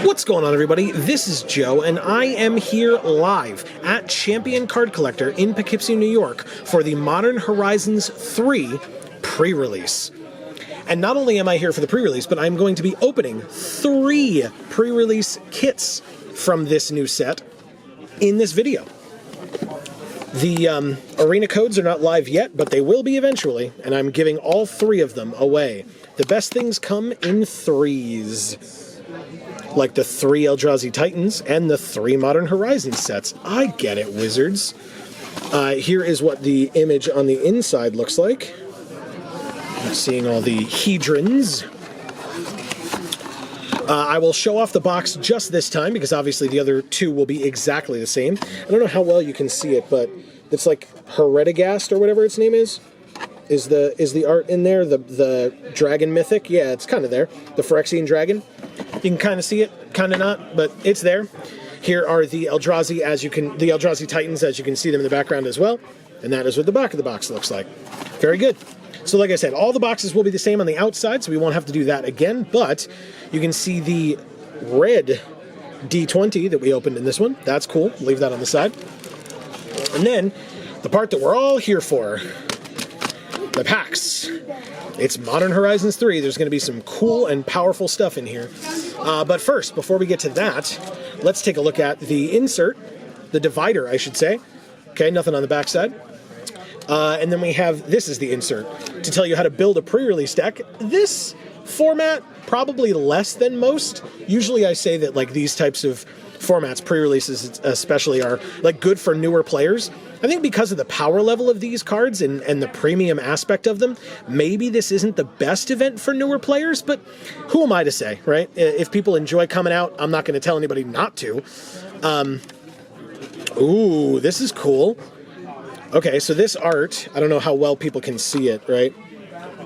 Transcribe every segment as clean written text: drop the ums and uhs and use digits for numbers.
What's going on, everybody? This is Joe, and I am here live at Champion Card Collector in Poughkeepsie, New York for the Modern Horizons 3 pre-release. And not only am I here for the pre-release, but I'm going to be opening 3 pre-release kits from this new set in this video. The arena codes are not live yet, but they will be eventually, and I'm giving all 3 of them away. The best things come in threes. Like the 3 Eldrazi Titans and the 3 Modern Horizons sets. I get it, wizards. Here is what the image on the inside looks like. Seeing all the hedrons. I will show off the box just this time, because obviously the other 2 will be exactly the same. I don't know how well you can see it, but it's like Heredegast or whatever its name is. Is the art in there? The dragon mythic? Yeah, it's kind of there. The Phyrexian dragon. You can kind of see it, kind of not, but it's there. Here are the Eldrazi, the Eldrazi Titans, as you can see them in the background as well. And that is what the back of the box looks like. Very good. So like I said, all the boxes will be the same on the outside, so we won't have to do that again, but you can see the red D20 that we opened in this one. That's cool. Leave that on the side. And then, the part that we're all here for, the packs. It's Modern Horizons 3. There's going to be some cool and powerful stuff in here. But first, before we get to that, let's take a look at the insert, the divider, I should say. Okay, nothing on the backside. And then we have, this is the insert, to tell you how to build a pre-release deck. This format, probably less than most. Usually I say that like these types of formats, pre-releases especially, are like good for newer players. I think because of the power level of these cards and the premium aspect of them, maybe this isn't the best event for newer players, but who am I to say, right? If people enjoy coming out, I'm not going to tell anybody not to. Ooh, this is cool. Okay, so this art, I don't know how well people can see it, right?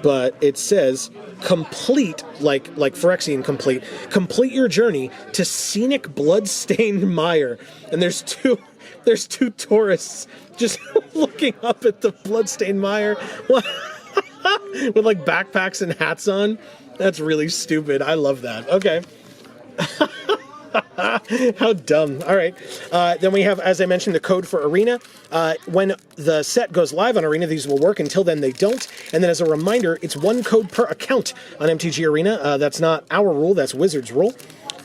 But it says, complete, like Phyrexian complete your journey to scenic blood-stained mire. And there's two tourists just looking up at the blood-stained mire with like backpacks and hats on. That's really stupid. I love that. Okay. How dumb. All right. Then we have, as I mentioned, the code for Arena. When the set goes live on Arena, these will work. Until then, they don't. And then as a reminder, it's 1 code per account on MTG Arena. That's not our rule. That's Wizards' rule.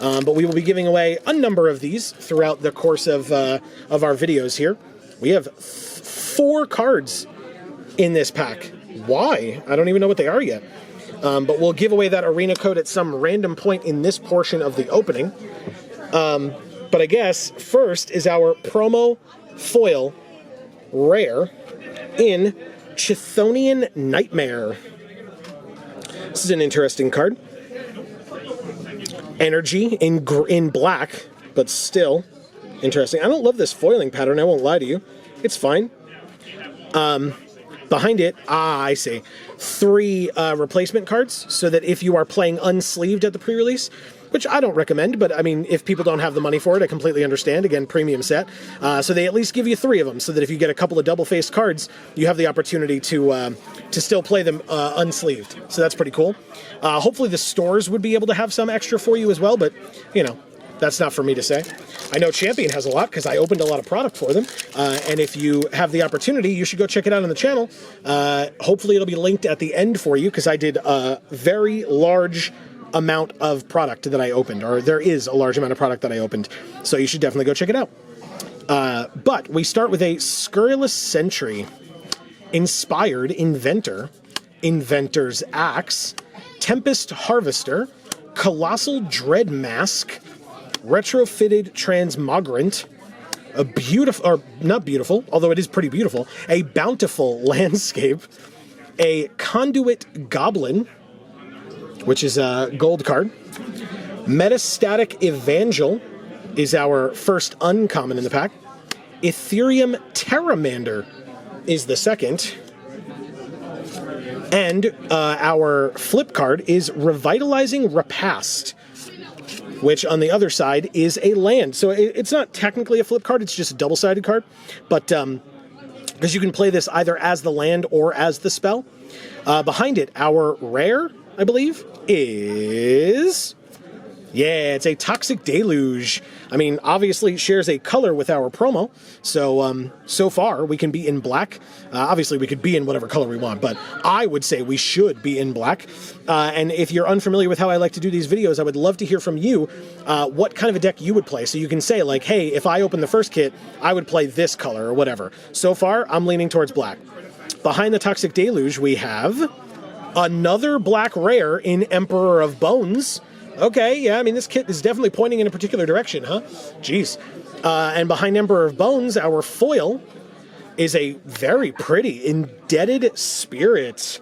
But we will be giving away a number of these throughout the course of our videos here. We have 4 cards in this pack. Why? I don't even know what they are yet. But we'll give away that Arena code at some random point in this portion of the opening. But I guess first is our promo foil rare in Chthonian Nightmare. This is an interesting card. Energy in black, but still interesting. I don't love this foiling pattern, I won't lie to you. It's fine. Behind it, I see, 3 replacement cards, so that if you are playing unsleeved at the pre-release, which I don't recommend, but I mean, if people don't have the money for it, I completely understand. Again, premium set. So they at least give you 3 of them, so that if you get a couple of double-faced cards, you have the opportunity to still play them unsleeved. So that's pretty cool. Hopefully the stores would be able to have some extra for you as well, but, you know, that's not for me to say. I know Champion has a lot, because I opened a lot of product for them. And if you have the opportunity, you should go check it out on the channel. Hopefully it'll be linked at the end for you, because I did a very large amount of product that I opened, or there is a large amount of product that I opened, so you should definitely go check it out. But we start with a Scurrilous Sentry, Inspired Inventor, Inventor's Axe, Tempest Harvester, Colossal Dread Mask, Retrofitted Transmogrant, a beautiful, or not beautiful, although it is pretty beautiful, a Bountiful Landscape, a Conduit Goblin, which is a gold card. Metastatic Evangel is our first uncommon in the pack. Ethereum Terramander is the second. And our flip card is Revitalizing Repast, which on the other side is a land. So it's not technically a flip card, it's just a double-sided card. But because you can play this either as the land or as the spell. Behind it, our rare, I believe, is Yeah, it's a Toxic Deluge. I mean, obviously it shares a color with our promo, so so far we can be in black. Obviously we could be in whatever color we want, but I would say we should be in black. And if you're unfamiliar with how I like to do these videos, I would love to hear from you what kind of a deck you would play. So you can say like, hey, if I open the first kit, I would play this color or whatever. So far, I'm leaning towards black. Behind the Toxic Deluge, we have another black rare in Emperor of Bones. Okay, yeah, I mean, this kit is definitely pointing in a particular direction, huh? Jeez. And behind Emperor of Bones, our foil is a very pretty Indebted Spirit.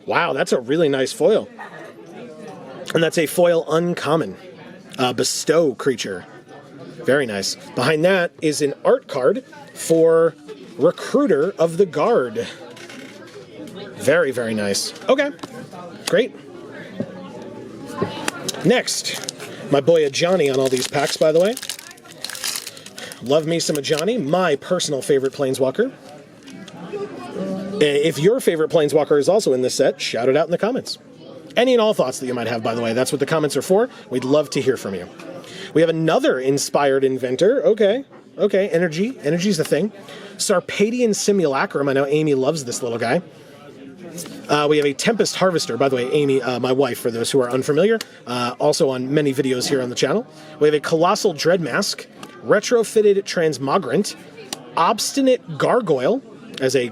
Wow, that's a really nice foil. And that's a foil uncommon. Bestow creature. Very nice. Behind that is an art card for Recruiter of the Guard. Very, very nice. Okay, great. Next, my boy Johnny on all these packs, by the way. Love me some Johnny, my personal favorite Planeswalker. If your favorite Planeswalker is also in this set, shout it out in the comments. Any and all thoughts that you might have, by the way. That's what the comments are for. We'd love to hear from you. We have another Inspired Inventor. Okay, energy. Energy's the thing. Sarpadian Simulacrum. I know Amy loves this little guy. We have a Tempest Harvester. By the way, Amy, my wife, for those who are unfamiliar, also on many videos here on the channel. We have a Colossal Dreadmask, Retrofitted Transmogrant, Obstinate Gargoyle as a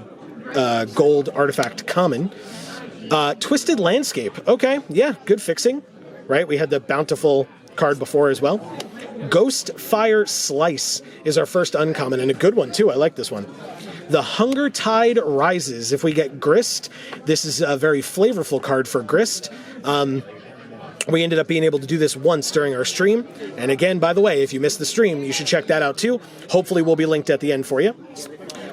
gold artifact common, Twisted Landscape. Okay, yeah, good fixing, right? We had the Bountiful card before as well. Ghost Fire Slice is our first uncommon, and a good one too. I like this one. The Hunger Tide Rises. If we get Grist, this is a very flavorful card for Grist. We ended up being able to do this once during our stream. And again, by the way, if you missed the stream, you should check that out too. Hopefully we'll be linked at the end for you.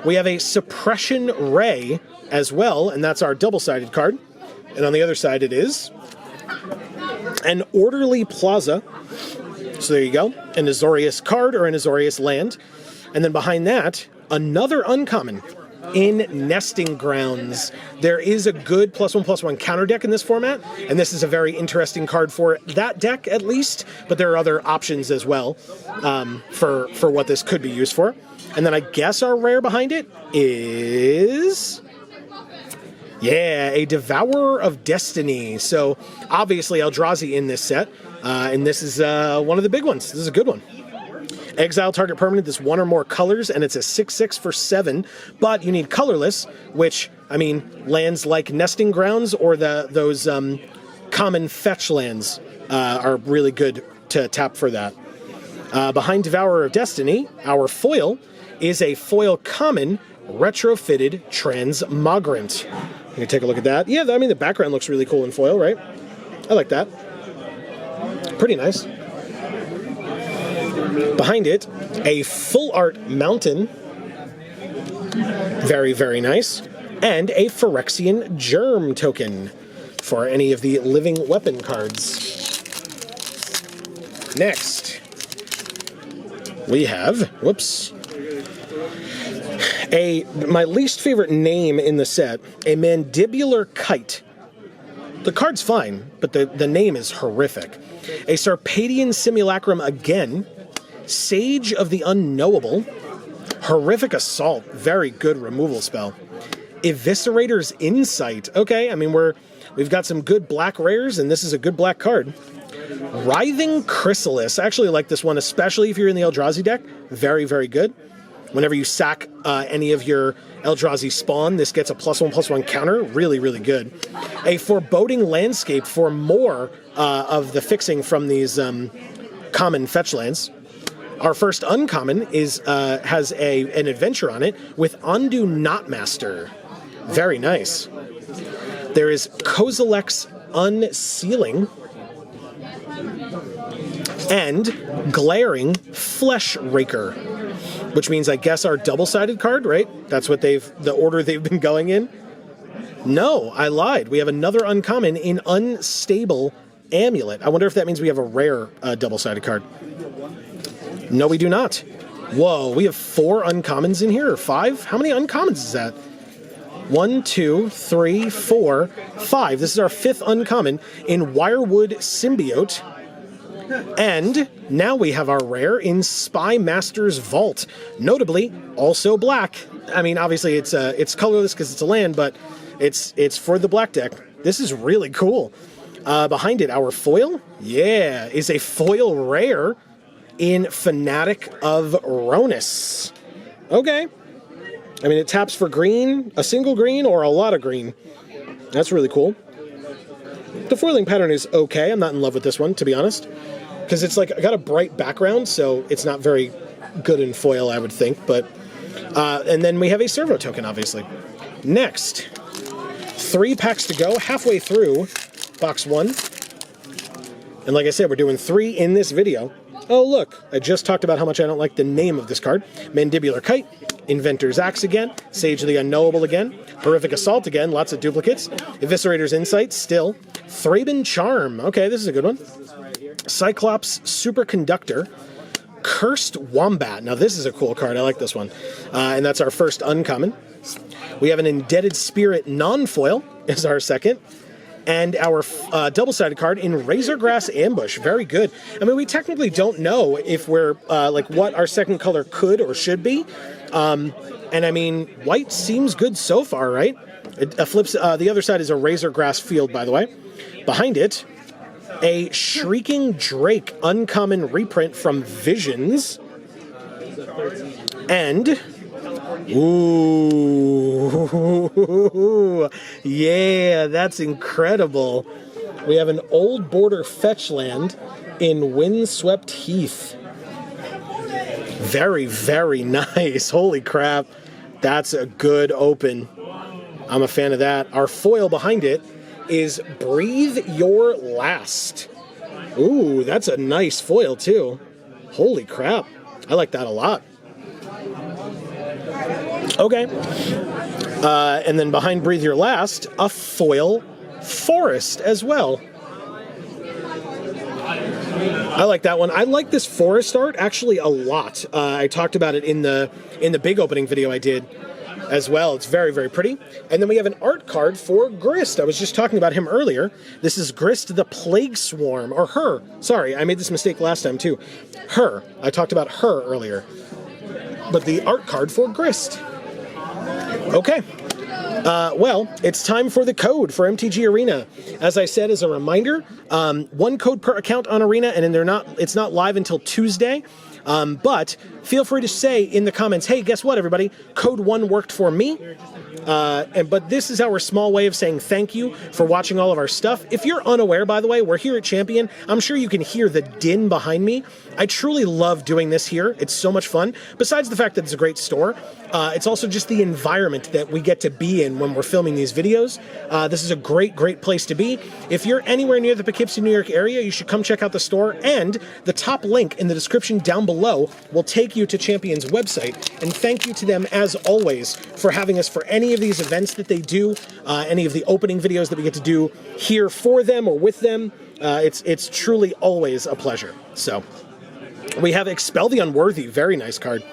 We have a Suppression Ray as well, and that's our double-sided card. And on the other side it is an Orderly Plaza. So there you go. An Azorius card or an Azorius land. And then behind that, another uncommon in Nesting Grounds. There is a good +1/+1 counter deck in this format, and this is a very interesting card for that deck at least, but there are other options as well for what this could be used for. And then I guess our rare behind it is... yeah, a Devourer of Destiny. So obviously Eldrazi in this set, and this is one of the big ones. This is a good one. Exile target permanent, this one or more colors, and it's a 6/6 for 7, but you need colorless, which, I mean, lands like Nesting Grounds or those common fetch lands are really good to tap for that. Behind Devourer of Destiny, our foil is a foil common Retrofitted Transmogrant. You can take a look at that. Yeah, I mean, the background looks really cool in foil, right? I like that. Pretty nice. Behind it, a Full Art Mountain. Very, very nice. And a Phyrexian Germ token for any of the living weapon cards. Next, we have, whoops, my least favorite name in the set, a Mandibular Kite. The card's fine, but the name is horrific. A Sarpadian Simulacrum again. Sage of the Unknowable. Horrific Assault. Very good removal spell. Eviscerator's Insight. Okay, I mean, we've got some good black rares, and this is a good black card. Writhing Chrysalis. I actually like this one, especially if you're in the Eldrazi deck. Very, very good. Whenever you sack any of your Eldrazi spawn, this gets a +1/+1 counter. Really, really good. A Foreboding Landscape for more of the fixing from these common fetch lands. Our first uncommon has an adventure on it with Undo Knotmaster. Very nice. There is Kozilek's Unsealing and Glaring Flesh Raker, which means I guess our double-sided card, right? That's what the order they've been going in. No, I lied. We have another uncommon in Unstable Amulet. I wonder if that means we have a rare double-sided card. No, we do not. Whoa, we have 4 uncommons in here, or 5? How many uncommons is that? 1, 2, 3, 4, 5. This is our 5th uncommon in Wirewood Symbiote. And now we have our rare in Spy Master's Vault. Notably, also black. I mean, obviously it's colorless because it's a land, but it's for the black deck. This is really cool. Behind it, our foil, is a foil rare in Fanatic of Ronus. Okay. I mean, it taps for green, a single green, or a lot of green. That's really cool. The foiling pattern is okay. I'm not in love with this one, to be honest. Because it's like, got a bright background, so it's not very good in foil, I would think. But and then we have a servo token, obviously. Next, 3 packs to go, halfway through box 1. And like I said, we're doing 3 in this video. Oh, look, I just talked about how much I don't like the name of this card. Mandibular Kite, Inventor's Axe again, Sage of the Unknowable again, Horrific Assault again, lots of duplicates, Eviscerator's Insight still, Thraben Charm, okay, this is a good one, Cyclops Superconductor, Cursed Wombat, now this is a cool card, I like this one, and that's our first uncommon. We have an Indebted Spirit non-foil is our second. And our double-sided card in Razorgrass Ambush. Very good. I mean, we technically don't know if we're, like, what our second color could or should be. And, I mean, white seems good so far, right? It flips. The other side is a Razorgrass Field, by the way. Behind it, a Shrieking Drake uncommon reprint from Visions. And... ooh, yeah, that's incredible. We have an Old Border fetch land in Windswept Heath. Very, very nice. Holy crap. That's a good open. I'm a fan of that. Our foil behind it is Breathe Your Last. Ooh, that's a nice foil too. Holy crap. I like that a lot. Okay. And then behind Breathe Your Last, a foil forest as well. I like that one. I like this forest art actually a lot. I talked about it in the big opening video I did as well. It's very, very pretty. And then we have an art card for Grist. I was just talking about him earlier. This is Grist the Plague Swarm, or her. Sorry, I made this mistake last time too. Her. I talked about her earlier. But the art card for Grist. Okay. Well, it's time for the code for MTG Arena. As I said, as a reminder, 1 code per account on Arena, and it's not live until Tuesday. But feel free to say in the comments, hey, guess what, everybody? Code 1 worked for me. But this is our small way of saying thank you for watching all of our stuff. If you're unaware, by the way, we're here at Champion. I'm sure you can hear the din behind me. I truly love doing this here. It's so much fun. Besides the fact that it's a great store, it's also just the environment that we get to be in when we're filming these videos. This is a great, great place to be. If you're anywhere near the Poughkeepsie, New York area, you should come check out the store. And the top link in the description down below will take you to Champion's website. And thank you to them, as always, for having us for any of these events that they do, any of the opening videos that we get to do here for them or with them. It's truly always a pleasure. So we have Expel the Unworthy, very nice card.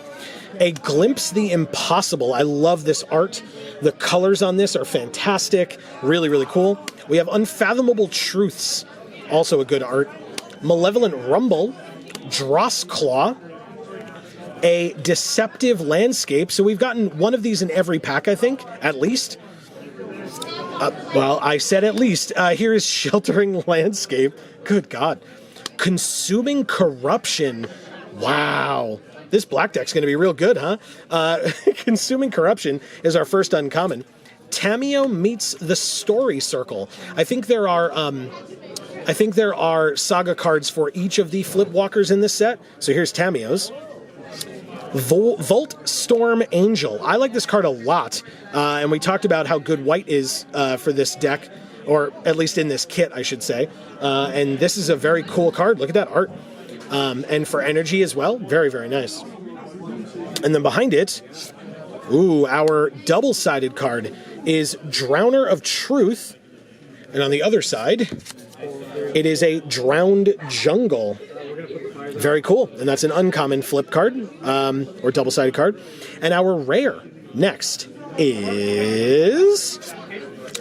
A Glimpse the Impossible. I love this art. The colors on this are fantastic. Really, really cool. We have Unfathomable Truths, also a good art. Malevolent Rumble, Drossclaw, a Deceptive Landscape. So we've gotten one of these in every pack, I think, at least. Well, I said at least. Here is Sheltering Landscape. Good God. Consuming Corruption. Wow. This black deck's going to be real good, huh? Consuming Corruption is our first uncommon. Tameo meets the Story Circle. I think there are saga cards for each of the flip walkers in this set. So here's Tameo's. Volt Storm Angel. I like this card a lot, and we talked about how good white is for this deck, or at least in this kit, I should say. And this is a very cool card. Look at that art. And for energy as well. Very, very nice. And then behind it, ooh, our double-sided card is Drowner of Truth. And on the other side, it is a Drowned Jungle. Very cool. And that's an uncommon flip card, or double-sided card. And our rare next is...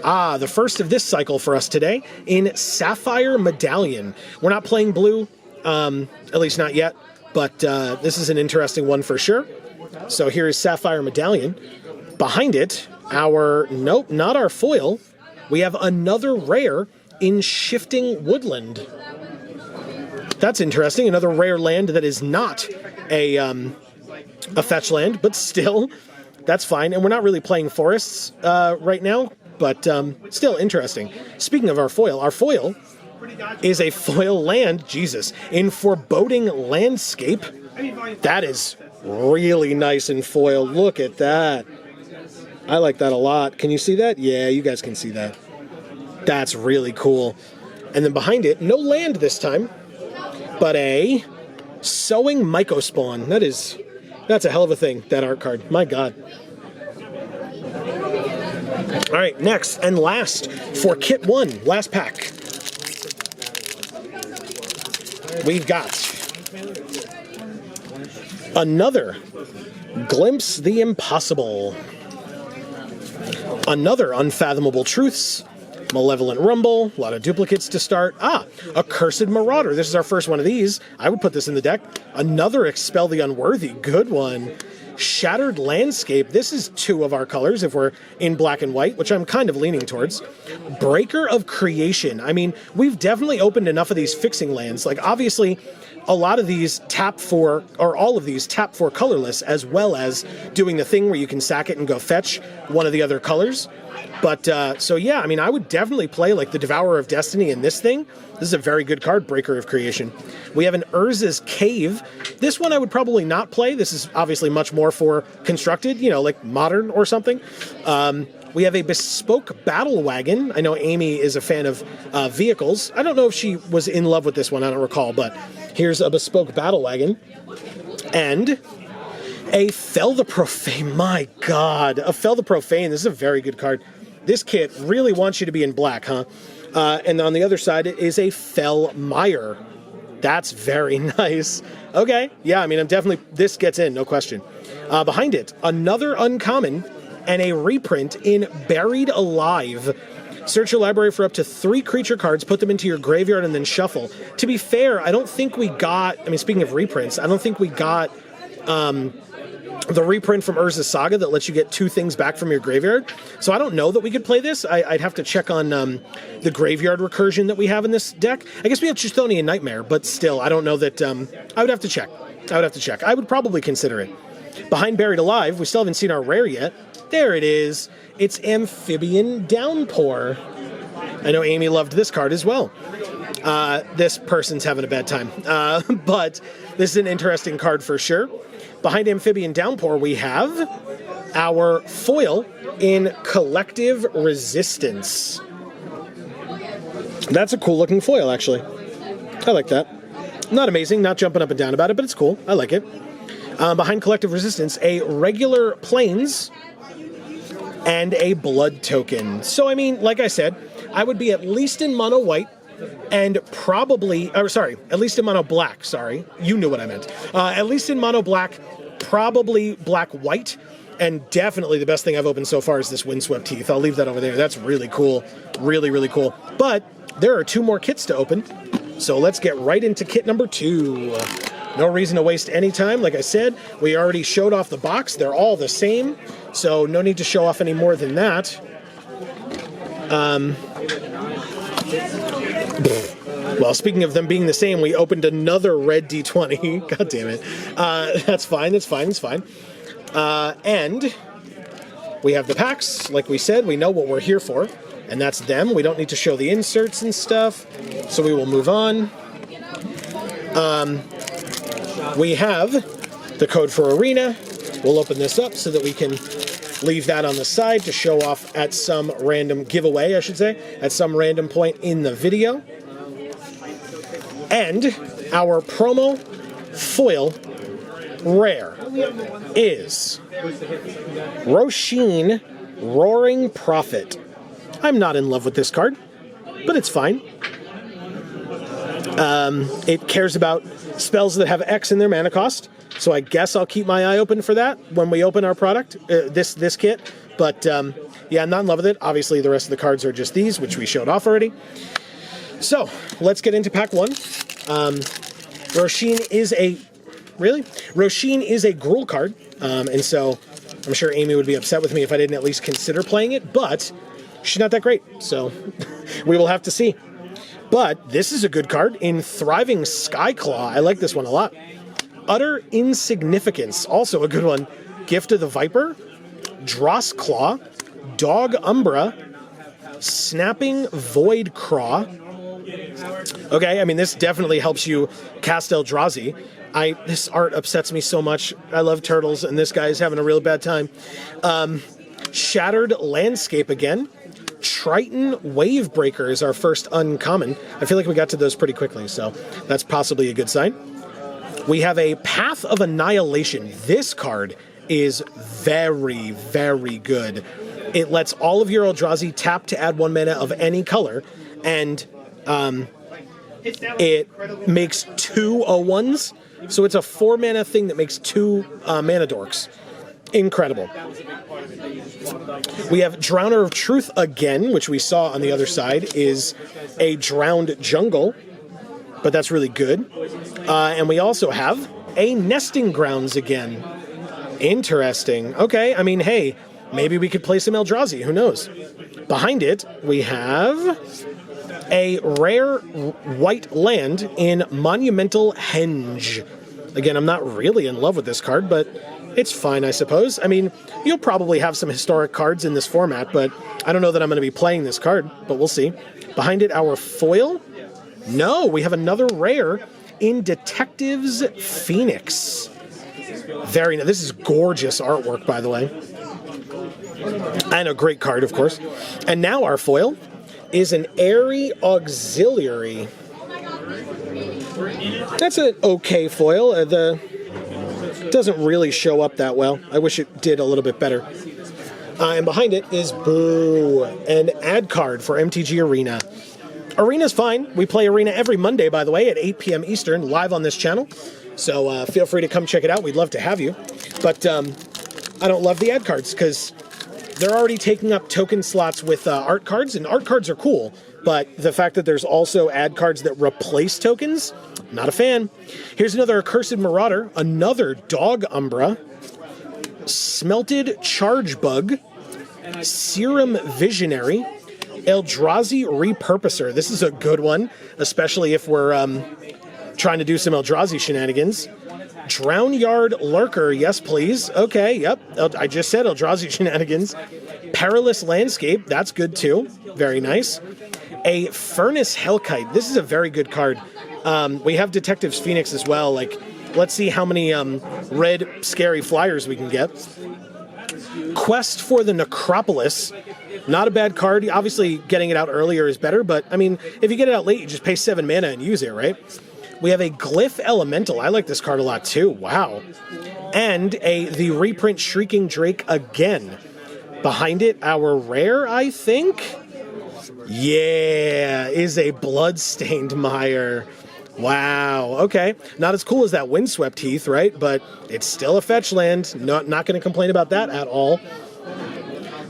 the first of this cycle for us today in Sapphire Medallion. We're not playing blue. at least not yet, but this is an interesting one for sure. So here is Sapphire Medallion. Behind it, nope, not our foil. We have another rare in Shifting Woodland. That's interesting. Another rare land that is not a fetch land, but still, that's fine. And we're not really playing forests right now, but still interesting. Speaking of our foil is a foil land, Jesus, in Foreboding Landscape. That is really nice in foil. Look at that. I like that a lot. Can you see that? Yeah, you guys can see that. That's really cool. And then behind it, no land this time, but a Sowing Mycospawn. That's a hell of a thing, that art card. My God. All right, next and last for Kit 1, last pack. We've got another Glimpse the Impossible. Another Unfathomable Truths. Malevolent Rumble, a lot of duplicates to start. Accursed Marauder. This is our first one of these. I would put this in the deck. Another Expel the Unworthy. Good one. Shattered Landscape. This is 2 of our colors if we're in black and white, which I'm kind of leaning towards. Breaker of Creation. I mean, we've definitely opened enough of these fixing lands. Like, obviously, a lot of these tap for, or all of these tap for colorless, as well as doing the thing where you can sack it and go fetch one of the other colors. But, so yeah, I mean, I would definitely play like the Devourer of Destiny in this thing. This is a very good card, Breaker of Creation. We have an Urza's Cave. This one I would probably not play. This is obviously much more for constructed, you know, like modern or something. We have a Bespoke Battle Wagon. I know Amy is a fan of vehicles. I don't know if she was in love with this one, I don't recall, but here's a Bespoke Battle Wagon. And a Fell the Profane. My God, a Fell the Profane. This is a very good card. This kit really wants you to be in black, huh? And on the other side is a Fell Mire. That's very nice. Okay, yeah, I mean, I'm definitely, this gets in, no question. Behind it, another uncommon and a reprint in Buried Alive. Search your library for up to 3 creature cards, put them into your graveyard, and then shuffle. To be fair, I don't think we got, I mean, speaking of reprints, I don't think we got the reprint from Urza's Saga that lets you get 2 things back from your graveyard. So I don't know that we could play this. I'd have to check on the graveyard recursion that we have in this deck. I guess we have Chthonian Nightmare, but still, I don't know that, I would have to check. I would probably consider it. Behind Buried Alive, we still haven't seen our rare yet. There it is. It's Amphibian Downpour. I know Amy loved this card as well. This person's having a bad time. But this is an interesting card for sure. Behind Amphibian Downpour, we have our foil in Collective Resistance. That's a cool looking foil, actually. I like that. Not amazing, not jumping up and down about it, but it's cool. I like it. Behind Collective Resistance, a regular Plains and a Blood Token. So, I mean, like I said, I would be at least in mono white and probably, at least in mono black, sorry. You knew what I meant. At least in mono black, probably black white, and definitely the best thing I've opened so far is this Windswept Teeth. I'll leave that over there. That's really cool. Really, really cool. But there are 2 more kits to open, so let's get right into kit number 2. No reason to waste any time. Like I said, we already showed off the box. They're all the same, so no need to show off any more than that. Well, speaking of them being the same, we opened another red D20. God damn it. That's fine. And we have the packs. Like we said, we know what we're here for, and that's them. We don't need to show the inserts and stuff, so we will move on. We have the code for Arena. We'll open this up so that we can leave that on the side to show off at some random giveaway, I should say, at some random point in the video. And our promo foil rare is Roshin Roaring Prophet. I'm not in love with this card, but it's fine. It cares about spells that have X in their mana cost, so I guess I'll keep my eye open for that when we open our product, this kit. But yeah, I'm not in love with it. Obviously, the rest of the cards are just these, which we showed off already. So let's get into pack 1. Roshin is a... Really? Roshin is a Gruul card, and so I'm sure Amy would be upset with me if I didn't at least consider playing it, but she's not that great, so we will have to see. But this is a good card in Thriving Skyclaw. I like this one a lot. Utter Insignificance, also a good one. Gift of the Viper, Dross Claw, Dog Umbra, Snapping Void Craw. Okay, I mean, this definitely helps you cast Eldrazi. This art upsets me so much. I love turtles, and this guy is having a real bad time. Shattered Landscape again. Triton Wavebreaker is our first uncommon. I feel like we got to those pretty quickly, so that's possibly a good sign. We have a Path of Annihilation. This card is very, very good. It lets all of your Eldrazi tap to add 1 mana of any color, and it makes 2 0-1s. So it's a 4 mana thing that makes 2 mana dorks. Incredible. We have Drowner of Truth again, which we saw on the other side, is a drowned jungle, but that's really good. And we also have a Nesting Grounds again. Interesting. Okay, I mean, hey, maybe we could play some Eldrazi, who knows? Behind it, we have a rare white land in Monumental Henge. Again, I'm not really in love with this card, but it's fine, I suppose. I mean, you'll probably have some historic cards in this format, but I don't know that I'm going to be playing this card, but we'll see. Behind it, our foil. No, we have another rare in Detectives Phoenix. Very nice. This is gorgeous artwork, by the way. And a great card, of course. And now our foil is an Airy Auxiliary. That's an okay foil. The doesn't really show up that well. I wish it did a little bit better. And behind it is Boo, an ad card for MTG Arena. Arena's fine. We play Arena every Monday, by the way, at 8 p.m. Eastern, live on this channel. So feel free to come check it out. We'd love to have you. But I don't love the ad cards because they're already taking up token slots with art cards, and art cards are cool. But the fact that there's also ad cards that replace tokens, not a fan. Here's another Accursed Marauder, another Dog Umbra, Smelted Charge Bug, Serum Visionary, Eldrazi Repurposer. This is a good one, especially if we're trying to do some Eldrazi shenanigans. Drownyard Lurker, yes please. Okay, yep, I just said Eldrazi shenanigans. Perilous Landscape, that's good too. Very nice. A Furnace Hellkite. This is a very good card. We have Detectives Phoenix as well. Like, let's see how many red scary flyers we can get. Quest for the Necropolis. Not a bad card. Obviously, getting it out earlier is better, but, I mean, if you get it out late, you just pay 7 mana and use it, right? We have a Glyph Elemental. I like this card a lot, too. Wow. And the reprint Shrieking Drake again. Behind it, our rare, I think? Yeah, is a Bloodstained Mire. Wow, okay. Not as cool as that Windswept Heath, right? But it's still a fetch land. Not going to complain about that at all.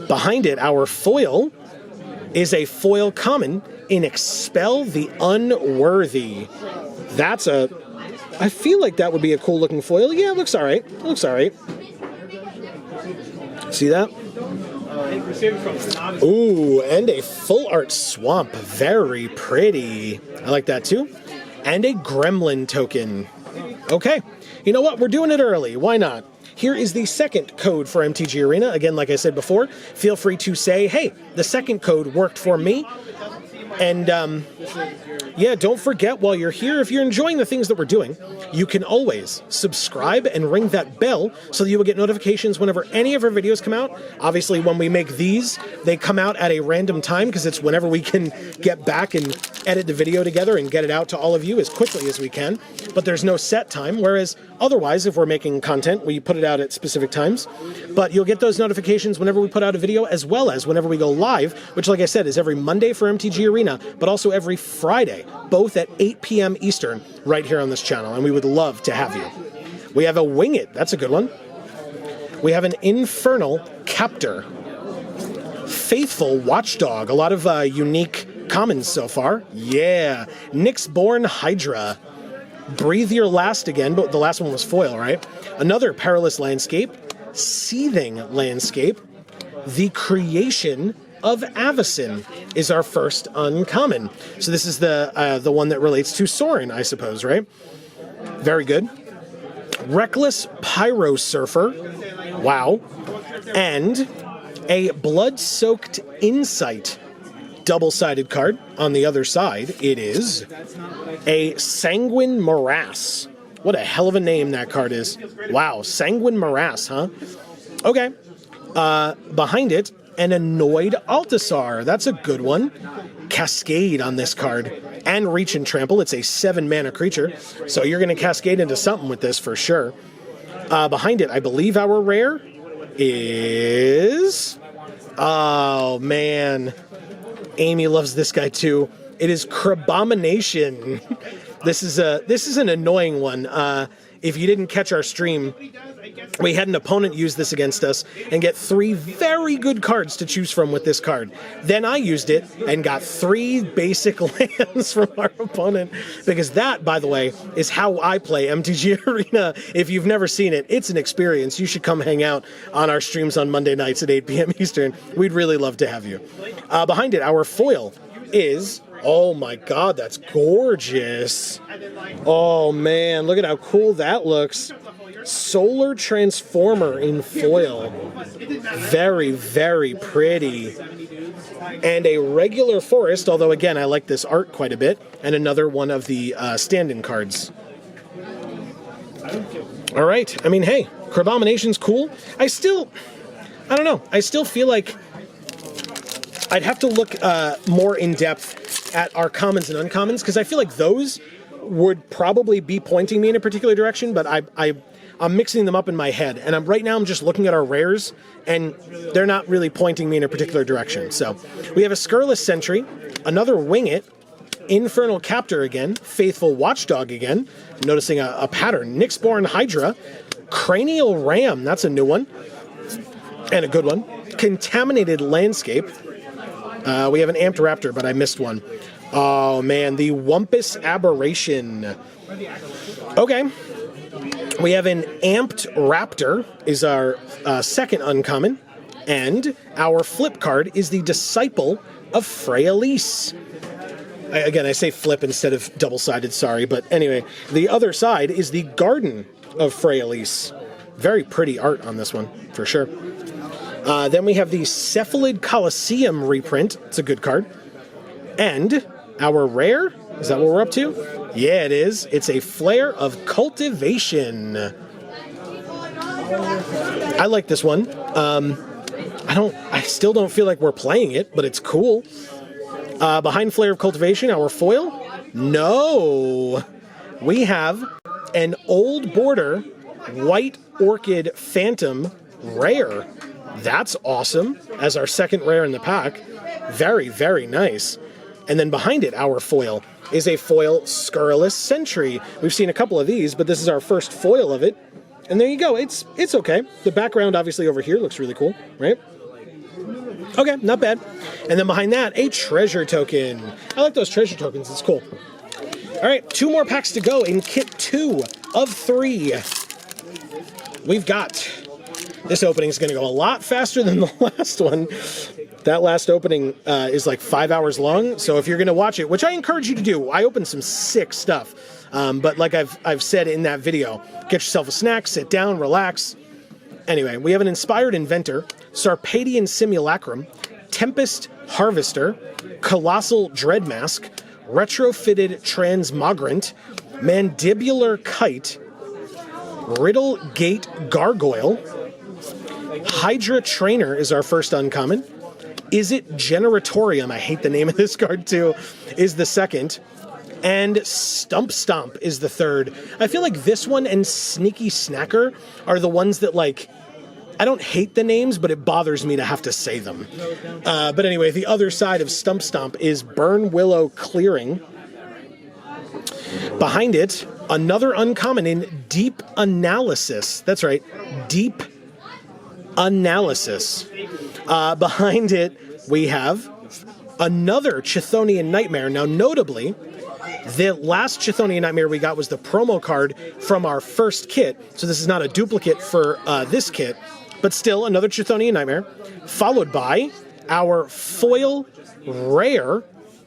Behind it, our foil is a foil common in Expel the Unworthy. That's I feel like that would be a cool looking foil. Yeah, it looks all right. It looks all right. See that? Ooh, and a full art swamp. Very pretty. I like that too. And a gremlin token. Okay. You know what? We're doing it early. Why not? Here is the second code for MTG Arena. Again, like I said before, feel free to say, hey, the second code worked for me. And yeah, don't forget, while you're here, if you're enjoying the things that we're doing, you can always subscribe and ring that bell so that you will get notifications whenever any of our videos come out. Obviously, when we make these, they come out at a random time because it's whenever we can get back and edit the video together and get it out to all of you as quickly as we can. But there's no set time, whereas otherwise, if we're making content, we put it out at specific times. But you'll get those notifications whenever we put out a video, as well as whenever we go live, which, like I said, is every Monday for MTG Arena, but also every Friday, both at 8 p.m. Eastern, right here on this channel, and we would love to have you. We have a Wing It, that's a good one. We have an Infernal Captor. Faithful Watchdog, a lot of unique commons so far. Yeah. Nyxborn Hydra. Breathe Your Last again, but the last one was foil, right? Another Perilous Landscape, Seething Landscape, The Creation of Avacyn is our first uncommon. So this is the one that relates to Sorin, I suppose, right? Very good. Reckless Pyro Surfer, wow. And a Blood-Soaked Insight, double-sided card. On the other side, it is a Sanguine Morass. What a hell of a name that card is. Wow, Sanguine Morass, huh? Okay. Behind it, an Annoyed Altasar. That's a good one. Cascade on this card. And Reach and Trample. It's a 7-mana creature. So you're going to cascade into something with this for sure. Behind it, I believe our rare is... Oh, man. Amy loves this guy too. It is Crabomination. This is an annoying one. If you didn't catch our stream, we had an opponent use this against us and get 3 very good cards to choose from with this card. Then I used it and got 3 basic lands from our opponent, because that, by the way, is how I play MTG Arena. If you've never seen it, it's an experience. You should come hang out on our streams on Monday nights at 8 p.m. Eastern. We'd really love to have you. Behind it, our foil is... Oh my god, that's gorgeous. Oh man, look at how cool that looks. Solar Transformer in foil. Very, very pretty. And a regular forest, although again, I like this art quite a bit. And another one of the stand-in cards. All right, I mean, hey, Crabomination's cool. I don't know. I still feel like I'd have to look more in depth at our commons and uncommons, because I feel like those would probably be pointing me in a particular direction, but I'm mixing them up in my head, and right now I'm just looking at our rares, and they're not really pointing me in a particular direction. So we have a Scurrilous Sentry, another Wing It, Infernal Captor again, Faithful Watchdog again, noticing a pattern, Nyxborn Hydra, Cranial Ram, that's a new one, and a good one, Contaminated Landscape. We have an Amped Raptor, but I missed one. Oh, man, the Wumpus Aberration. Okay. We have an Amped Raptor is our second uncommon, and our flip card is the Disciple of Freyalise. Again, I say flip instead of double-sided, sorry, but anyway, the other side is the Garden of Freyalise. Very pretty art on this one, for sure. Then we have the Cephalid Coliseum reprint. It's a good card. And our rare, is that what we're up to? Yeah, it is. It's a Flare of Cultivation. I like this one. I still don't feel like we're playing it, but it's cool. Behind Flare of Cultivation, our foil? No. We have an Old Border White Orchid Phantom rare. That's awesome, as our second rare in the pack. Very, very nice. And then behind it, our foil is a foil Scurrilous Sentry. We've seen a couple of these, but this is our first foil of it. And there you go. It's okay. The background, obviously, over here looks really cool, right? Okay, not bad. And then behind that, a treasure token. I like those treasure tokens. It's cool. All right, 2 more packs to go in kit 2 of 3. We've got... This opening is going to go a lot faster than the last one. That last opening is like 5 hours long, so if you're going to watch it, which I encourage you to do, I opened some sick stuff. But like I've said in that video, get yourself a snack, sit down, relax. Anyway, we have an Inspired Inventor, Sarpadian Simulacrum, Tempest Harvester, Colossal Dreadmask, Retrofitted Transmogrant, Mandibular Kite, Riddle Gate Gargoyle, Hydra Trainer is our first uncommon. Is It Generatorium? I hate the name of this card too. Is the second. And Stump Stomp is the third. I feel like this one and Sneaky Snacker are the ones that, like, I don't hate the names, but it bothers me to have to say them. But anyway, the other side of Stump Stomp is Burn Willow Clearing. Behind it, another uncommon in Deep Analysis. That's right, Deep Analysis. Behind it, we have another Chthonian Nightmare. Now, notably, The last Chthonian Nightmare we got was the promo card from our first kit, so this is not a duplicate for this kit, but still another Chthonian Nightmare, followed by our foil rare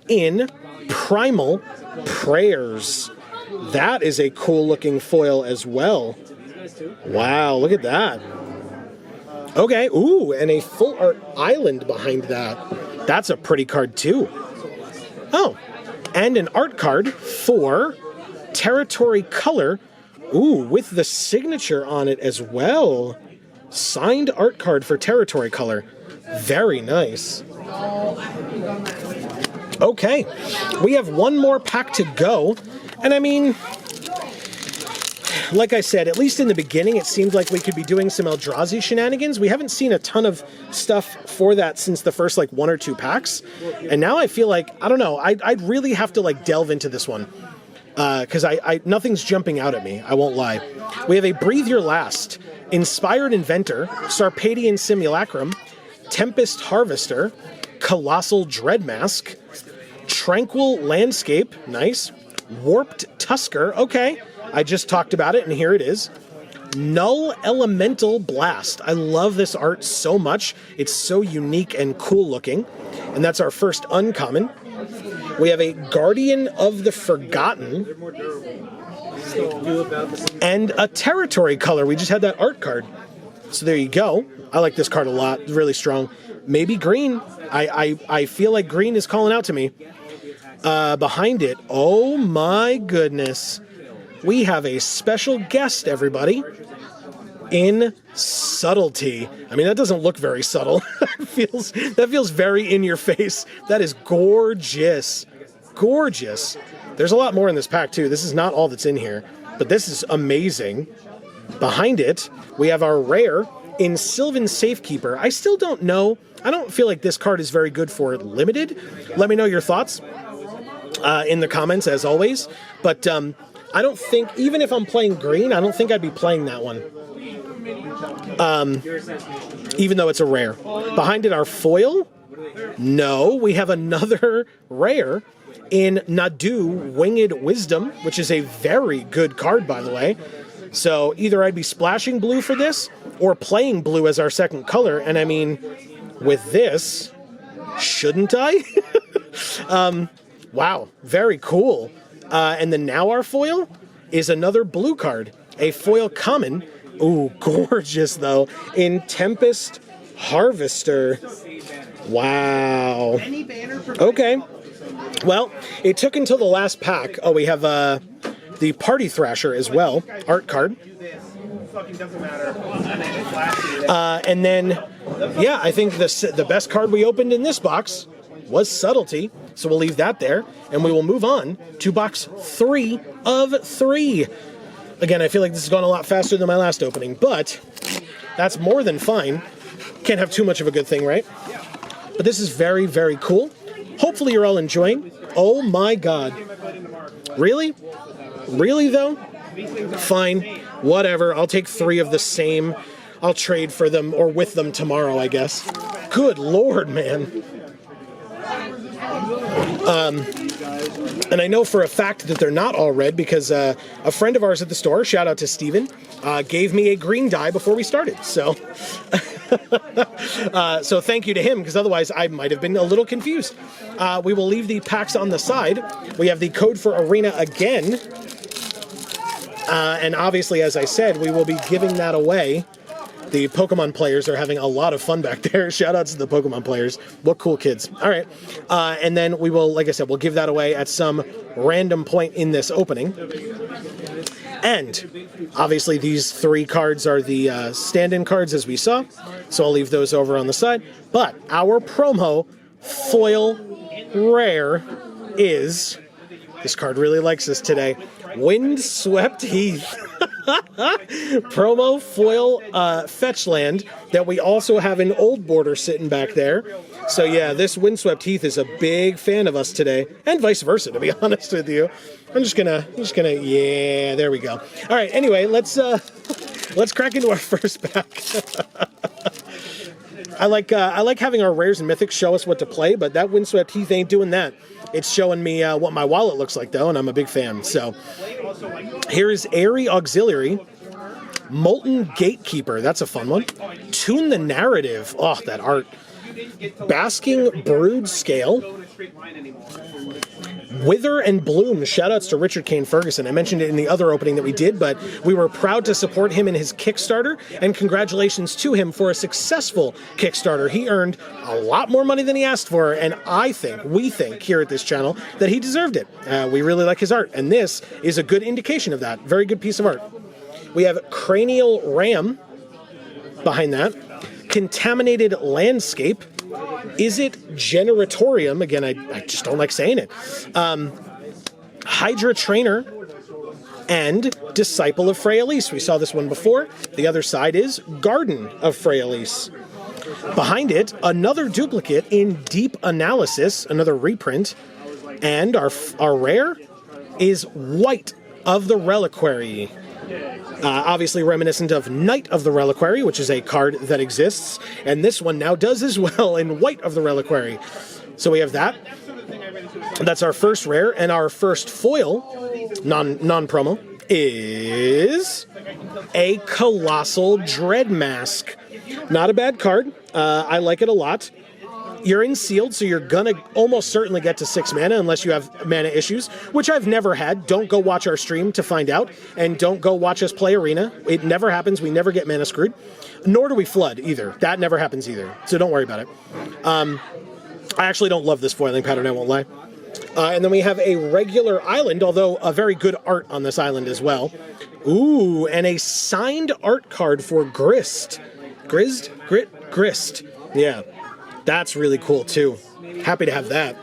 in Primal Prayers. That is a cool looking foil as well. Wow, look at that. Okay, ooh, and a full art island behind that. That's a pretty card too. Oh, and an art card for Territory Color. Ooh, with the signature on it as well. Signed art card for Territory Color. Very nice. Okay, we have one more pack to go. And I mean, like I said, at least in the beginning, it seemed like we could be doing some Eldrazi shenanigans. We haven't seen a ton of stuff for that since the first, like, 1 or 2 packs. And now I feel like, I don't know, I'd really have to, like, delve into this one. Because nothing's jumping out at me, I won't lie. We have a Breathe Your Last, Inspired Inventor, Sarpadian Simulacrum, Tempest Harvester, Colossal Dreadmask, Tranquil Landscape, nice, Warped Tusker, okay, I just talked about it, and here it is. Null Elemental Blast. I love this art so much. It's so unique and cool looking. And that's our first uncommon. We have a Guardian of the Forgotten. And a Territory Color. We just had that art card. So there you go. I like this card a lot. It's really strong. Maybe green. I feel like green is calling out to me. Behind it, oh my goodness, we have a special guest, everybody, in Subtlety. I mean, that doesn't look very subtle. That feels very in your face. That is gorgeous. Gorgeous. There's a lot more in this pack, too. This is not all that's in here, but this is amazing. Behind it, we have our rare in Sylvan Safekeeper. I still don't know. I don't feel like this card is very good for limited. Let me know your thoughts in the comments, as always. But I don't think, even if I'm playing green, I don't think I'd be playing that one. Even though it's a rare. Behind it, our foil? No, we have another rare in Nadu Winged Wisdom, which is a very good card, by the way. So either I'd be splashing blue for this, or playing blue as our second color. And I mean, with this, shouldn't I? Wow, very cool. And then now our foil is another blue card, a foil common. Ooh, gorgeous though, in Tempest Harvester. Wow. Okay. Well, it took until the last pack. Oh, we have the Party Thrasher as well, art card. And then, yeah, I think the best card we opened in this box was Subtlety, so we'll leave that there, and we will move on to box 3 of 3. Again, I feel like this has gone a lot faster than my last opening, but that's more than fine. Can't have too much of a good thing, right? But this is very, very cool. Hopefully you're all enjoying. Oh my god. Really? Really, though? Fine. Whatever. I'll take 3 of the same. I'll trade for them, or with them tomorrow, I guess. Good lord, man. And I know for a fact that they're not all red because a friend of ours at the store, shout out to Steven, gave me a green die before we started. So, so thank you to him, because otherwise I might have been a little confused. We will leave the packs on the side. We have the code for Arena again. And obviously, as I said, we will be giving that away. The Pokemon players are having a lot of fun back there. Shoutouts to the Pokemon players. What cool kids. All right. And then we will, like I said, we'll give that away at some random point in this opening. And obviously these 3 cards are the stand-in cards, as we saw. So I'll leave those over on the side. But our promo foil rare is, this card really likes us today, Windswept Heath. Promo foil fetch land that we also have an old border sitting back there. So yeah, this Windswept Heath is a big fan of us today, and vice versa, to be honest with you. I'm just gonna, yeah, there we go. All right, anyway, let's crack into our first pack. I like having our rares and mythics show us what to play, but that Windswept Heath ain't doing that. It's showing me what my wallet looks like, though, and I'm a big fan. So here is Airy Auxiliary, Molten Gatekeeper. That's a fun one. Tune the Narrative. Oh, that art. Basking Brood Scale. Wither and Bloom. Shoutouts to Richard Kane Ferguson. I mentioned it in the other opening that we did, but we were proud to support him in his Kickstarter, and congratulations to him for a successful Kickstarter. He earned a lot more money than he asked for, and we think here at this channel that he deserved it. We really like his art, and this is a good indication of that. Very good piece of art. We have Cranial Ram behind that. Contaminated Landscape. Is it Generatorium? Again, I just don't like saying it. Hydra Trainer and Disciple of Freyalise. We saw this one before. The other side is Garden of Freyalise. Behind it, another duplicate in Deep Analysis, another reprint. And our rare is White of the Reliquary. Obviously reminiscent of Knight of the Reliquary, which is a card that exists, and this one now does as well in White of the Reliquary. So we have that. That's our first rare, and our first foil, non-promo, is a Colossal Dread Mask. Not a bad card. I like it a lot. You're in sealed, so you're gonna almost certainly get to 6 mana unless you have mana issues, which I've never had. Don't go watch our stream to find out, and don't go watch us play Arena. It never happens. We never get mana screwed, nor do we flood either. That never happens either, so don't worry about it. I actually don't love this foiling pattern, I won't lie. And then we have a regular island, although a very good art on this island as well. Ooh, and a signed art card for Grist. Grist. Yeah. That's really cool, too. Happy to have that.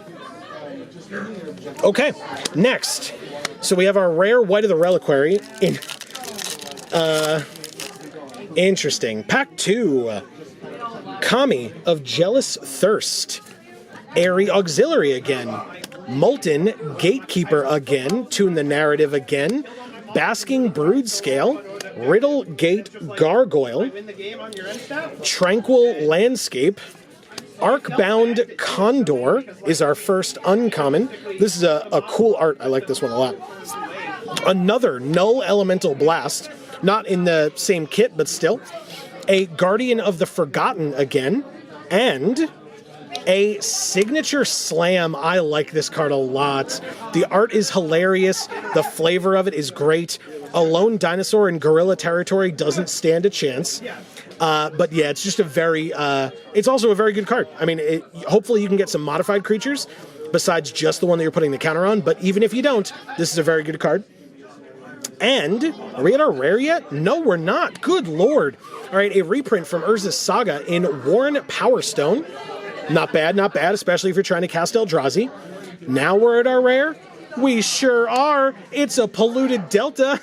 Okay, next. So we have our rare White of the Reliquary. Interesting. Pack 2. Kami of Jealous Thirst. Airy Auxiliary again. Molten Gatekeeper again. Tune the Narrative again. Basking Brood Scale. Riddle Gate Gargoyle. Tranquil Landscape. Arcbound Condor is our first uncommon. This is a cool art. I like this one a lot. Another Null Elemental Blast. Not in the same kit, but still. A Guardian of the Forgotten again. And a Signature Slam. I like this card a lot. The art is hilarious. The flavor of it is great. A lone dinosaur in gorilla territory doesn't stand a chance. But yeah, it's just it's also a very good card. I mean, hopefully you can get some modified creatures besides just the one that you're putting the counter on. But even if you don't, this is a very good card. And are we at our rare yet? No, we're not. Good Lord. All right, a reprint from Urza's Saga in Warren Power Stone. Not bad, especially if you're trying to cast Eldrazi. Now we're at our rare. We sure are. It's a Polluted Delta.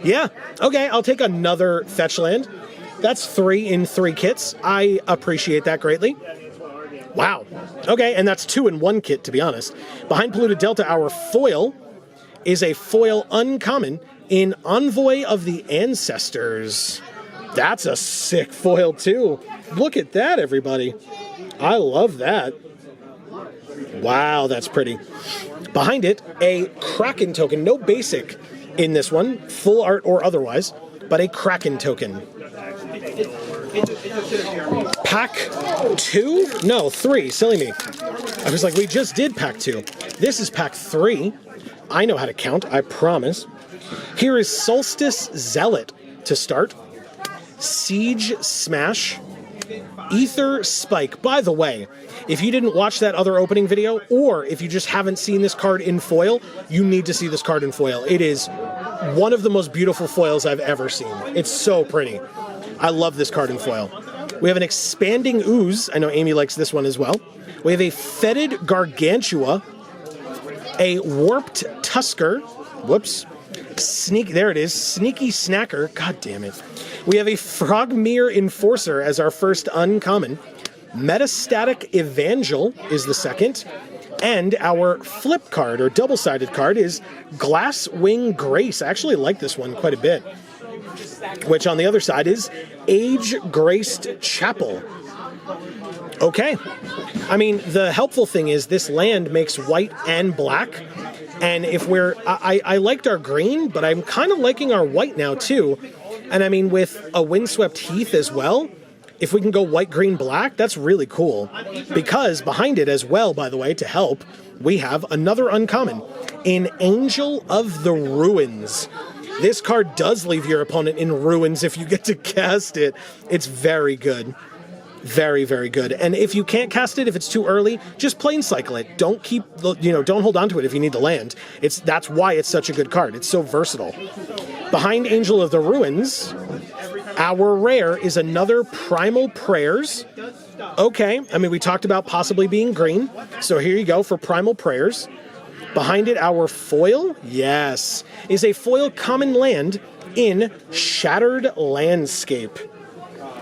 Yeah, okay, I'll take another fetch land. That's 3 in 3 kits. I appreciate that greatly. Wow. Okay, and that's 2 in 1 kit, to be honest. Behind Polluted Delta, our foil is a foil uncommon in Envoy of the Ancestors. That's a sick foil, too. Look at that, everybody. I love that. Wow, that's pretty. Behind it, a Kraken token. No basic in this one, full art or otherwise, but a Kraken token. Pack 2? No, 3. Silly me. I was like, we just did pack 2. This is pack 3. I know how to count, I promise. Here is Solstice Zealot to start. Siege Smash. Ether Spike. By the way, if you didn't watch that other opening video, or if you just haven't seen this card in foil, you need to see this card in foil. It is one of the most beautiful foils I've ever seen. It's so pretty. I love this card in foil. We have an Expanding Ooze. I know Amy likes this one as well. We have a Fetid Gargantua, a Warped Tusker. Whoops. There it is. Sneaky Snacker. God damn it. We have a Frogmere Enforcer as our first uncommon. Metastatic Evangel is the second. And our flip card, or double-sided card, is Glasswing Grace. I actually like this one quite a bit. Which on the other side is Age-Graced Chapel. Okay. I mean, the helpful thing is this land makes white and black. And if we're... I liked our green, but I'm kind of liking our white now, too. And I mean, with a Windswept Heath as well, if we can go white, green, black, that's really cool. Because behind it as well, by the way, to help, we have another uncommon. An Angel of the Ruins. This card does leave your opponent in ruins if you get to cast it. It's very good. Very, very good. And if you can't cast it, if it's too early, just plain cycle it. Don't keep, don't hold on to it if you need to land. That's why it's such a good card. It's so versatile. Behind Angel of the Ruins, our rare is another Primal Prayers. Okay, I mean, we talked about possibly being green, so here you go for Primal Prayers. Behind it, our foil, yes, is a foil common land in Shattered Landscape.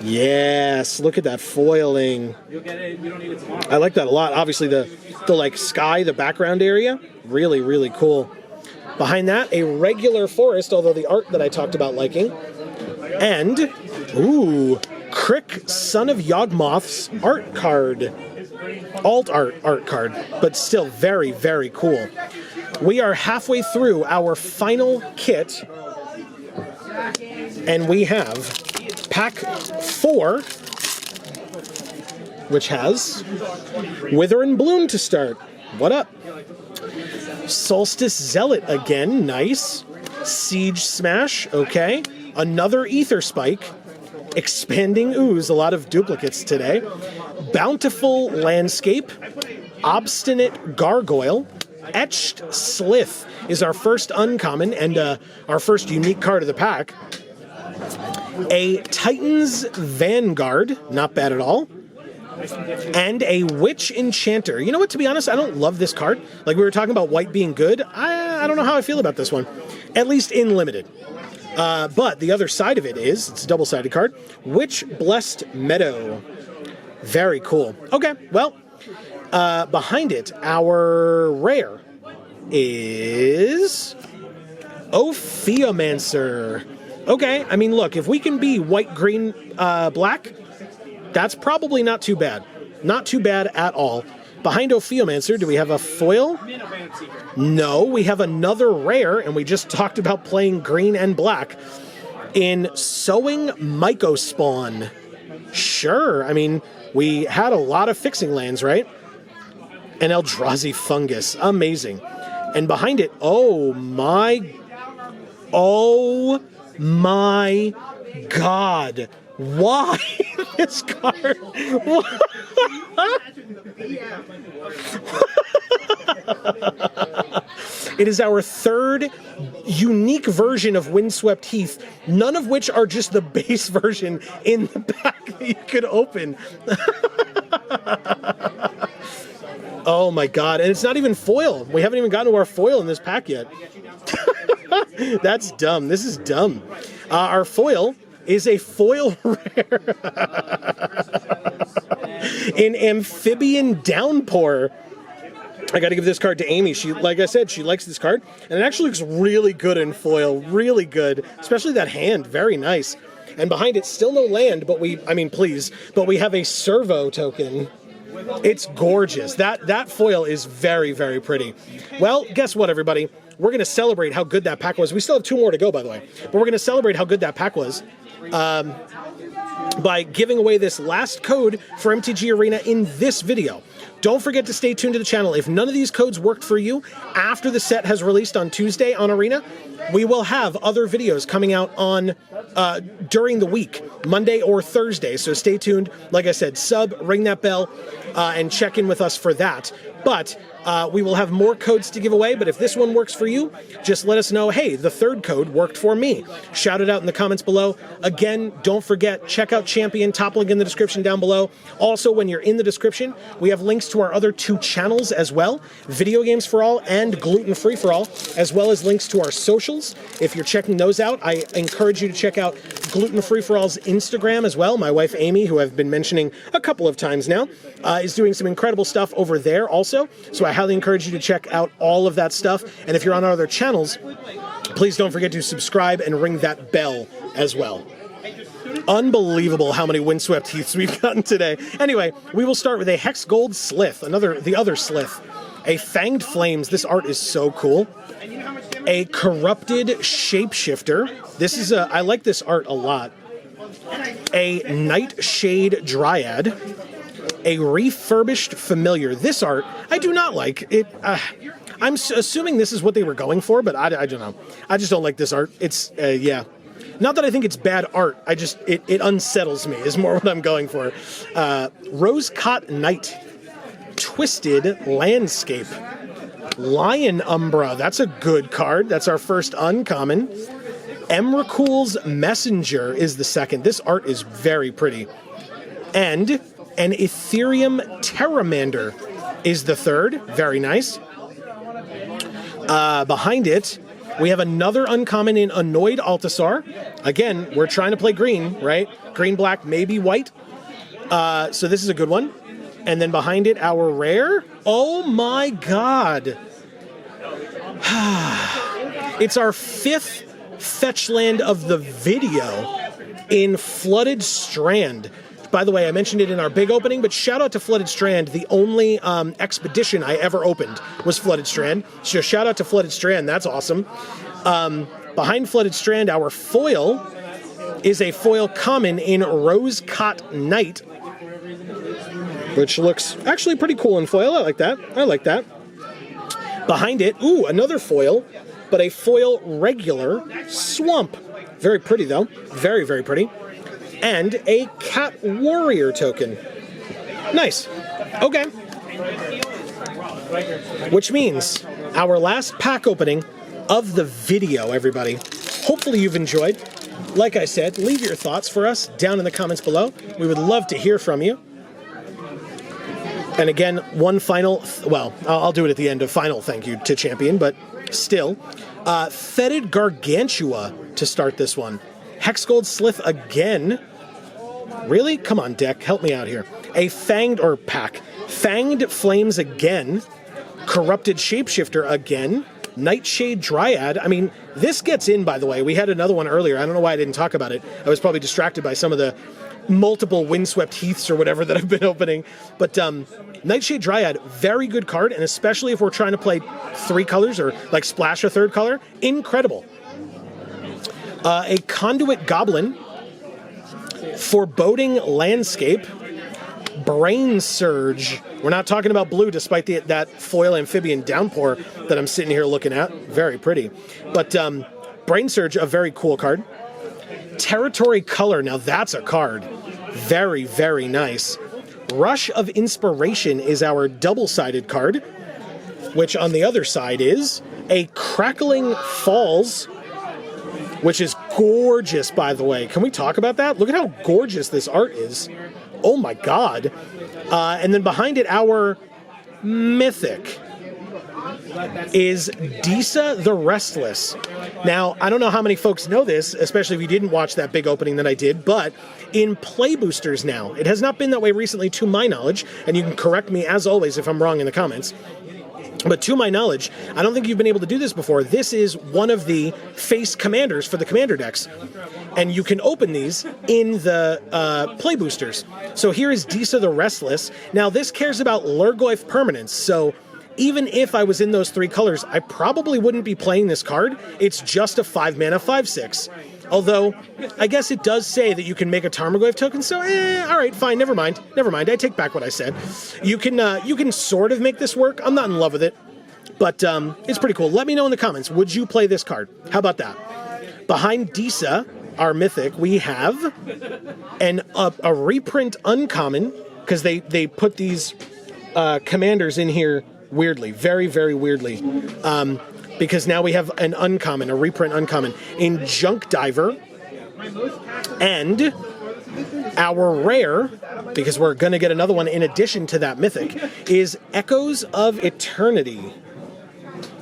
Yes, look at that foiling. I like that a lot. Obviously, the like sky, the background area, really, really cool. Behind that, a regular forest, although the art that I talked about liking. And, ooh, Crick, Son of Yawgmoth's art card. Alt art card, but still very, very cool. We are halfway through our final kit, and we have pack 4, which has Wither and Bloom to start. What up? Solstice Zealot again, nice. Siege Smash, okay. Another Ether Spike. Expanding Ooze, a lot of duplicates today. Bountiful Landscape. Obstinate Gargoyle. Etched Slith is our first uncommon and our first unique card of the pack. A Titan's Vanguard, not bad at all. And a Witch Enchanter. You know what, to be honest, I don't love this card. Like we were talking about white being good. I don't know how I feel about this one. At least in limited. But the other side of it is, it's a double-sided card, Witch Blessed Meadow. Very cool. Okay, well, behind it, our rare is Ophiomancer. Okay, I mean, look, if we can be white, green, black, that's probably not too bad. Not too bad at all. Behind Ophiomancer, do we have a foil? No, we have another rare, and we just talked about playing green and black in Sowing Mycospawn. Sure, I mean, we had a lot of fixing lands, right? And Eldrazi Fungus, amazing. And behind it, oh my God. Why this card? It is our third unique version of Windswept Heath, none of which are just the base version in the pack that you could open. Oh my God, and it's not even foil. We haven't even gotten to our foil in this pack yet. That's dumb. This is dumb. Our foil is a foil rare. An Amphibian Downpour. I got to give this card to Amy. She, like I said, she likes this card, and it actually looks really good in foil. Really good, especially that hand. Very nice. And behind it, still no land, but we have a servo token. It's gorgeous. That foil is very, very pretty. Well, guess what, everybody? We're going to celebrate how good that pack was. We still have 2 more to go, by the way. But we're going to celebrate how good that pack was by giving away this last code for MTG Arena in this video. Don't forget to stay tuned to the channel. If none of these codes worked for you after the set has released on Tuesday on Arena, we will have other videos coming out on during the week, Monday or Thursday. So stay tuned. Like I said, sub, ring that bell, and check in with us for that. But we will have more codes to give away, but if this one works for you, just let us know, hey, the 3rd code worked for me. Shout it out in the comments below. Again, don't forget, check out Champion, top link in the description down below. Also, when you're in the description, we have links to our other 2 channels as well, Video Games for All and Gluten Free for All, as well as links to our social socials. If you're checking those out, I encourage you to check out Gluten Free for All's Instagram as well. My wife Amy, who I've been mentioning a couple of times now, is doing some incredible stuff over there also. So I highly encourage you to check out all of that stuff. And if you're on our other channels, please don't forget to subscribe and ring that bell as well. Unbelievable how many windswept heaths we've gotten today. Anyway, we will start with a Hex Gold Slith, the other Slith. A Fanged Flames. This art is so cool. A Corrupted Shapeshifter. This is I like this art a lot. A Nightshade Dryad. A Refurbished Familiar. This art I do not like. I'm assuming this is what they were going for, but I don't know. I just don't like this art. It's yeah. Not that I think it's bad art, it unsettles me, is more what I'm going for. Rosecott Knight, Twisted Landscape, Lion Umbra, that's a good card, that's our first uncommon. Emrakul's Messenger is the second, this art is very pretty. And an Ethereum Terramander is the third, very nice. Behind it, we have another uncommon in Annoyed Altasar. Again, we're trying to play green, right? Green, black, maybe white. So this is a good one. And then behind it, our rare. Oh my god. It's our 5th fetch land of the video in Flooded Strand. By the way, I mentioned it in our big opening, but shout out to Flooded Strand. The only expedition I ever opened was Flooded Strand. So shout out to Flooded Strand. That's awesome. Behind Flooded Strand, our foil is a foil common in Rosecott Knight, which looks actually pretty cool in foil. I like that. I like that. Behind it, ooh, another foil, but a foil regular Swamp. Very pretty, though. Very, very pretty. And a Cat Warrior token. Nice. Okay. Which means our last pack opening of the video, everybody. Hopefully you've enjoyed. Like I said, leave your thoughts for us down in the comments below. We would love to hear from you. And again, one final, well, I'll do it at the end of final thank you to Champion, but still. Fetid Gargantua to start this one. Hexgold Slith again. Really? Come on, deck. Help me out here. A Fanged Flames again. Corrupted Shapeshifter again. Nightshade Dryad. I mean, this gets in, by the way. We had another one earlier. I don't know why I didn't talk about it. I was probably distracted by some of the multiple windswept heaths or whatever that I've been opening. But Nightshade Dryad, very good card, and especially if we're trying to play 3 colors or like splash a 3rd color, incredible. A Conduit Goblin. Foreboding Landscape, Brain Surge. We're not talking about blue, despite that foil amphibian downpour that I'm sitting here looking at. Very pretty. But Brain Surge, a very cool card. Territory Color, now that's a card. Very, very nice. Rush of Inspiration is our double-sided card, which on the other side is a Crackling Falls, which is gorgeous, by the way. Can we talk about that? Look at how gorgeous this art is. Oh my god. And then behind it, our mythic is Disa the Restless. Now, I don't know how many folks know this, especially if you didn't watch that big opening that I did, but in play boosters now, it has not been that way recently to my knowledge, and you can correct me as always if I'm wrong in the comments. But to my knowledge, I don't think you've been able to do this before. This is one of the face commanders for the commander decks. And you can open these in the play boosters. So here is Disa the Restless. Now this cares about Lurgoyf permanence. So even if I was in those 3 colors, I probably wouldn't be playing this card. It's just a 5-mana 5/6. Although, I guess it does say that you can make a Tarmogoyf token, so all right, fine, never mind. I take back what I said. You can sort of make this work. I'm not in love with it, but it's pretty cool. Let me know in the comments, would you play this card? How about that? Behind Disa, our mythic, we have a reprint uncommon, because they put these commanders in here weirdly, very, very weirdly. Because now we have an uncommon, a reprint uncommon, in Junk Diver, and our rare, because we're going to get another one in addition to that mythic, is Echoes of Eternity.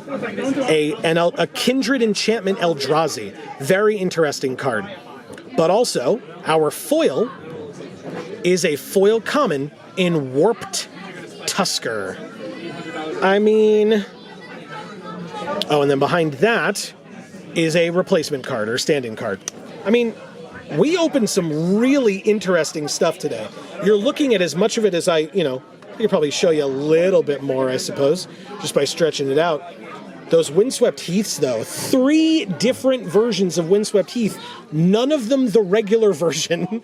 a Kindred Enchantment Eldrazi. Very interesting card. But also, our foil is a foil common in Warped Tusker. I mean... Oh, and then behind that is a replacement card, or stand-in card. I mean, we opened some really interesting stuff today. You're looking at as much of it as I could probably show you a little bit more, I suppose, just by stretching it out. Those Windswept Heaths, though, 3 different versions of Windswept Heath, none of them the regular version,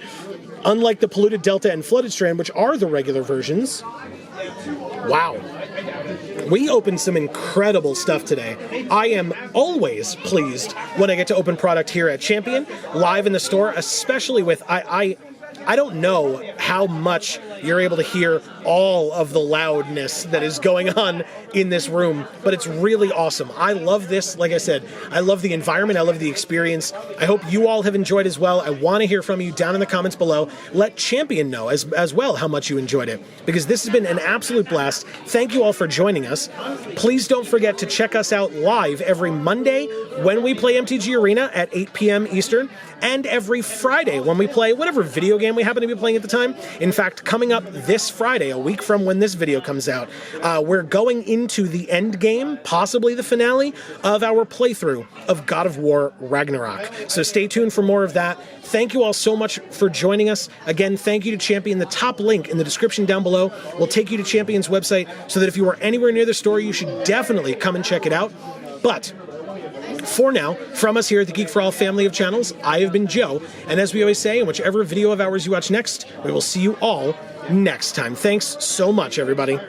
unlike the Polluted Delta and Flooded Strand, which are the regular versions. Wow. We opened some incredible stuff today. I am always pleased when I get to open product here at Champion, live in the store, especially with... I don't know how much you're able to hear all of the loudness that is going on in this room, but it's really awesome. I love this. Like I said, I love the environment. I love the experience. I hope you all have enjoyed as well. I want to hear from you down in the comments below. Let Champion know as well how much you enjoyed it, because this has been an absolute blast. Thank you all for joining us. Please don't forget to check us out live every Monday when we play MTG Arena at 8 p.m. Eastern, and every Friday when we play whatever video game we happen to be playing at the time. In fact, coming up this Friday, a week from when this video comes out, we're going into the end game, possibly the finale, of our playthrough of God of War Ragnarok. So stay tuned for more of that. Thank you all so much for joining us. Again, thank you to Champion. The top link in the description down below will take you to Champion's website, so that if you are anywhere near the store, you should definitely come and check it out. But for now, from us here at the Geek for All family of channels, I have been Joe, and as we always say, in whichever video of ours you watch next, we will see you all next time. Thanks so much, everybody.